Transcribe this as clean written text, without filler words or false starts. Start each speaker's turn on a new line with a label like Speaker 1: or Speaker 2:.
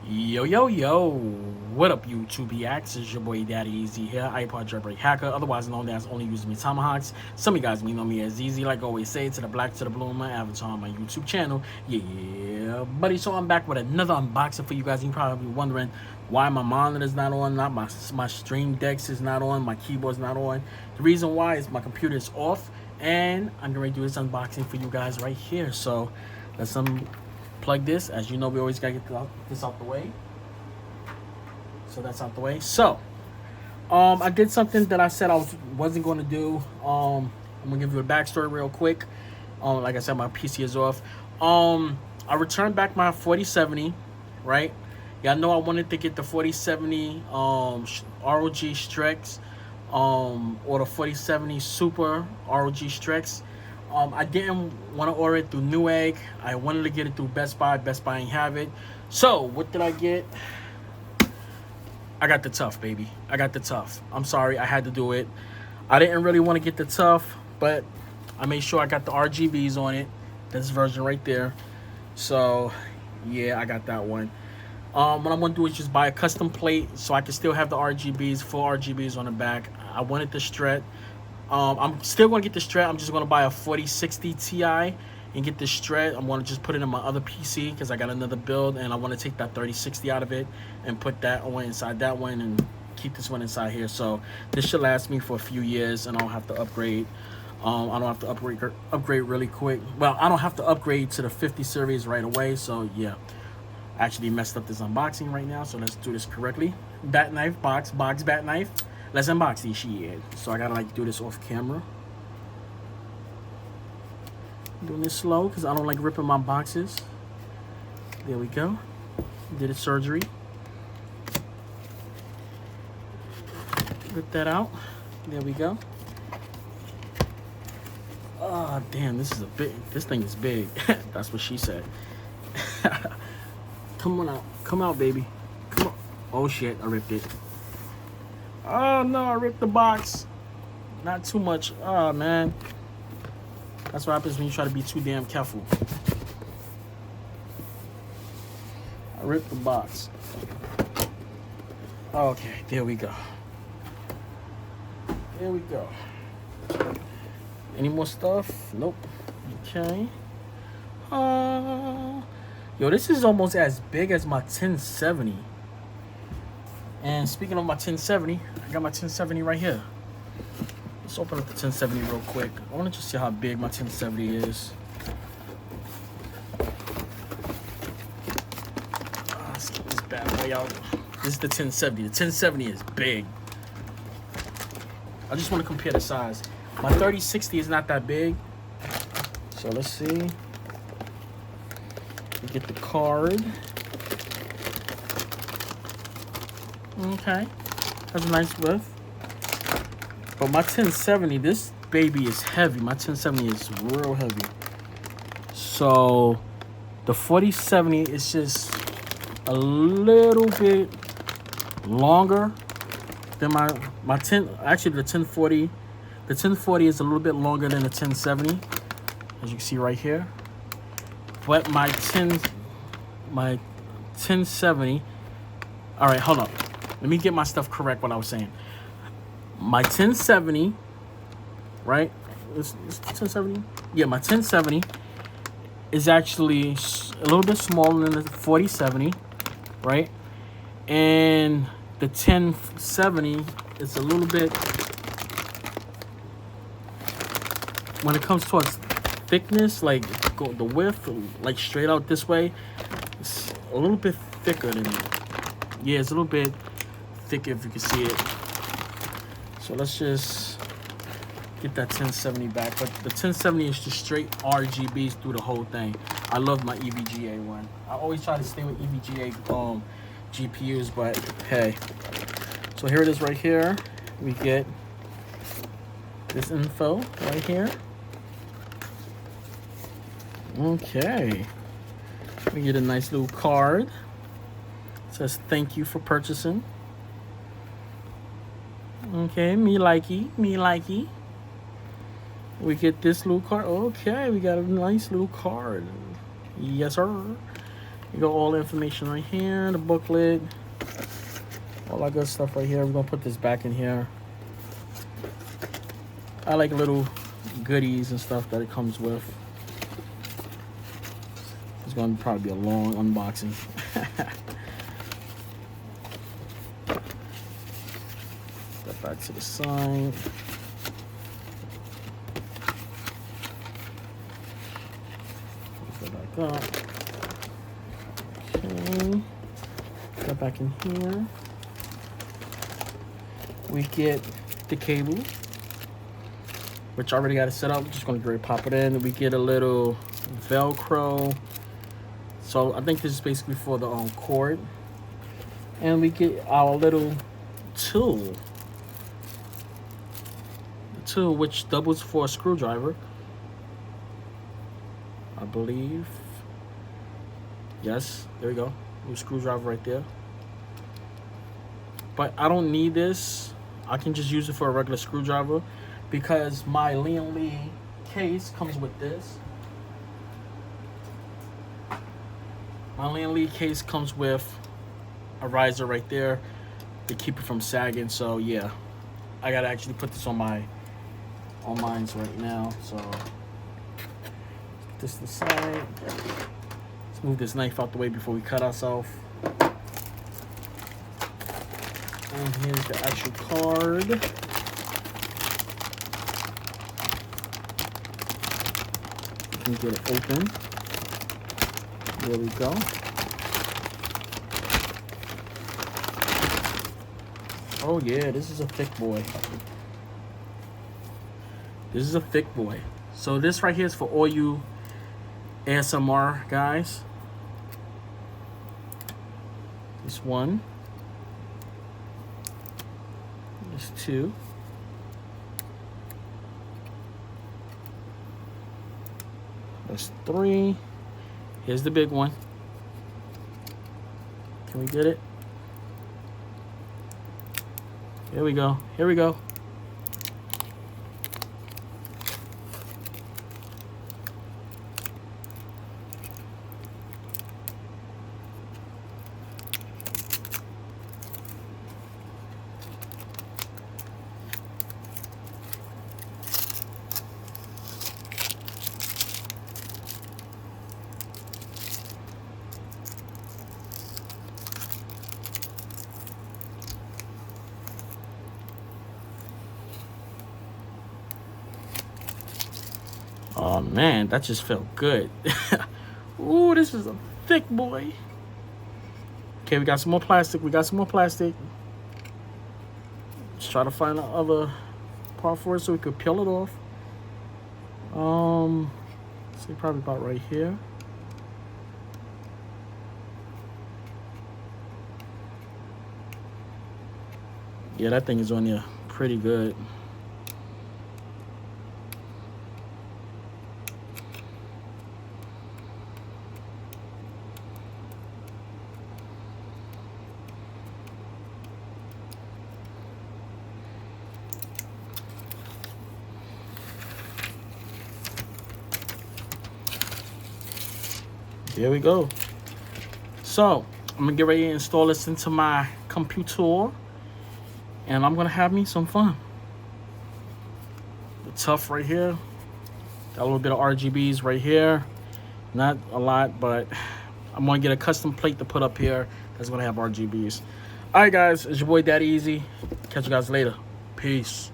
Speaker 1: Yo, yo, yo. What up, YouTube? It's your boy Daddy Easy here, iPod jailbreak hacker, otherwise known as only using me tomahawks. Some of you guys may know me as Easy, like I always say, to the black to the blue on my avatar on my YouTube channel. Yeah, buddy. So I'm back with another unboxing for you guys. You're probably wondering why my monitor is not on, not my stream decks is not on, my keyboard's not on. The reason why is my computer is off, and I'm going to do this unboxing for you guys right here. So let's plug this. As you know, we always gotta get this out the way. So that's out the way. So I did something that I said I wasn't going to do. I'm gonna give you a backstory real quick. Like I said, my PC is off. I returned back my 4070, right? Y'all know I wanted to get the 4070 ROG Strex or the 4070 Super ROG Strex. I didn't want to order it through Newegg. I wanted to get it through Best Buy. Best Buy ain't have it. So what did I get? I got the Tuf, baby. I got the Tuf. I'm sorry, I had to do it. I didn't really want to get the Tuf, but I made sure I got the RGBs on it. This version right there. So yeah, I got that one. What I'm gonna do is just buy a custom plate so I can still have the RGBs, full RGBs on the back. I wanted the Stret. I'm still going to get the Stret. I'm just going to buy a 4060 Ti and get the Stret. I'm going to just put it in my other PC because I got another build, and I want to take that 3060 out of it and put that one inside that one and keep this one inside here. So this should last me for a few years, and I don't have to upgrade. I don't have to upgrade really quick. Well, I don't have to upgrade to the 50 series right away. So yeah, I actually messed up this unboxing right now. So let's do this correctly. Bat knife, box, bat knife. Let's unbox this shit. So I gotta like do this off camera. Doing this slow because I don't like ripping my boxes. There we go. Did a surgery. Rip that out. There we go. Oh damn, this thing is big. That's what she said. Come on out. Come out, baby. Come on. Oh shit, I ripped it. Oh no, I ripped the box. Not too much. Oh man. That's what happens when you try to be too damn careful. I ripped the box. Okay, there we go. There we go. Any more stuff? Nope. Okay. Yo, this is almost as big as my 1070. And speaking of my 1070, I got my 1070 right here. Let's open up the 1070 real quick. I want to just see how big my 1070 is. Let's get this bad boy out. This is the 1070. The 1070 is big. I just want to compare the size. My 3060 is not that big. So let's see. We get the card. Okay, that's a nice width. But my 1070, this baby is heavy. My 1070 is real heavy. So the 4070 is just a little bit longer than my 10. Actually, the 1040. The 1040 is a little bit longer than the 1070, as you can see right here. But my 1070. All right, hold up. Let me get my stuff correct. What I was saying. My 1070, right? It's 1070. Yeah, my 1070 is actually a little bit smaller than the 4070, right? And the 1070 is a little bit, when it comes towards thickness, like the width, like straight out this way, it's a little bit thicker than it. Yeah, it's a little bit thick if you can see it. So let's just get that 1070 back. But the 1070 is just straight RGBs through the whole thing. I love my EVGA one. I always try to stay with EVGA GPUs, but hey. So here it is right here. We get this info right here. Okay. We get a nice little card. It says thank you for purchasing. Okay, me likey. We get this little card. Okay, we got a nice little card. Yes, sir. You got all the information right here, the booklet, all that good stuff right here. We're gonna put this back in here. I like little goodies and stuff that it comes with. It's gonna probably be a long unboxing. Step back to the side. Go back up. Okay. Get back in here. We get the cable, which I already got it set up. Just gonna go pop it in. We get a little Velcro. So I think this is basically for the cord. And we get our little tool. The tool which doubles for a screwdriver, I believe. Yes, there we go. Little screwdriver right there. But I don't need this. I can just use it for a regular screwdriver because my Lian Li case comes with this. My Lian Li case comes with a riser right there to keep it from sagging. So yeah, I gotta actually put this on mine right now. So put this to the side. Let's move this knife out the way before we cut ourselves. And here's the actual card. You can get it open. There we go. Oh yeah, this is a thick boy. This is a thick boy. So this right here is for all you ASMR guys. This one. There's two. There's three. Here's the big one. Can we get it? Here we go. Here we go. Oh man, that just felt good. Ooh, this is a thick boy. Okay, we got some more plastic. Let's try to find the other part for it so we could peel it off. See, probably about right here. Yeah, that thing is on there pretty good. There we go. So I'm gonna get ready to install this into my computer, and I'm gonna have me some fun. The Tuf right here, got a little bit of RGBs right here, not a lot, but I'm gonna get a custom plate to put up here that's gonna have RGBs. All right guys, it's your boy Daddy Easy. Catch you guys later. Peace.